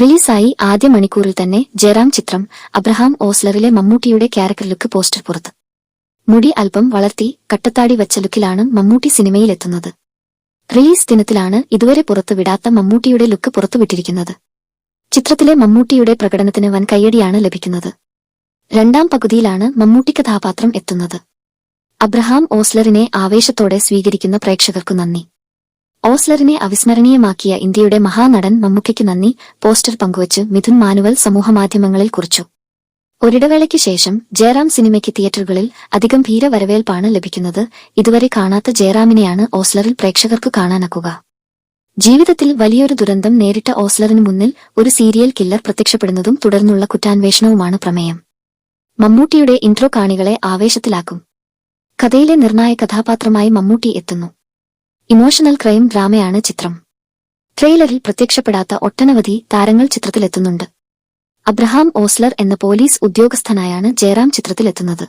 റിലീസായി ആദ്യ മണിക്കൂറിൽ തന്നെ ജയറാം ചിത്രം അബ്രഹാം ഓസ്ലറിലെ മമ്മൂട്ടിയുടെ ക്യാരക്ടർ ലുക്ക് പോസ്റ്റർ പുറത്ത്. മുടി അല്പം വളർത്തി കട്ടത്താടി വച്ച ലുക്കിലാണ് മമ്മൂട്ടി സിനിമയിലെത്തുന്നത്. റിലീസ് ദിനത്തിലാണ് ഇതുവരെ പുറത്തുവിടാത്ത മമ്മൂട്ടിയുടെ ലുക്ക് പുറത്തുവിട്ടിരിക്കുന്നത്. ചിത്രത്തിലെ മമ്മൂട്ടിയുടെ പ്രകടനത്തിന് വൻ കയ്യടിയാണ് ലഭിക്കുന്നത്. രണ്ടാം പകുതിയിലാണ് മമ്മൂട്ടി കഥാപാത്രം എത്തുന്നത്. അബ്രഹാം ഓസ്ലറിനെ ആവേശത്തോടെ സ്വീകരിക്കുന്ന പ്രേക്ഷകർക്കു നന്ദി. ഓസ്ലറിനെ അവിസ്മരണീയമാക്കിയ ഇന്ത്യയുടെ മഹാനടൻ മമ്മൂക്കയ്ക്ക് നന്ദി പോസ്റ്റർ പങ്കുവച്ച് മിഥുൻ മാനുവൽ സമൂഹമാധ്യമങ്ങളിൽ കുറിച്ചു. ഒരിടവേളയ്ക്ക് ശേഷം ജയറാം സിനിമയ്ക്ക് തിയേറ്ററുകളിൽ അതിഗംഭീര വരവേൽപ്പാണ് ലഭിക്കുന്നത്. ഇതുവരെ കാണാത്ത ജയറാമിനെയാണ് ഓസ്ലറിൽ പ്രേക്ഷകർക്ക് കാണാനാക്കുക. ജീവിതത്തിൽ വലിയൊരു ദുരന്തം നേരിട്ട ഓസ്ലറിനു മുന്നിൽ ഒരു സീരിയൽ കില്ലർ പ്രത്യക്ഷപ്പെടുന്നതും തുടർന്നുള്ള കുറ്റാന്വേഷണവുമാണ് പ്രമേയം. മമ്മൂട്ടിയുടെ ഇൻട്രോ കാണികളെ ആവേശത്തിലാക്കും. കഥയിലെ നിർണായക കഥാപാത്രമായി മമ്മൂട്ടി എത്തുന്നു. ഇമോഷണൽ ക്രൈം ഡ്രാമയാണ് ചിത്രം. ട്രെയിലറിൽ പ്രത്യക്ഷപ്പെടാത്ത ഒട്ടനവധി താരങ്ങൾ ചിത്രത്തിലെത്തുന്നുണ്ട്. അബ്രഹാം ഓസ്ലർ എന്ന പോലീസ് ഉദ്യോഗസ്ഥനായാണ് ജയറാം ചിത്രത്തിലെത്തുന്നത്.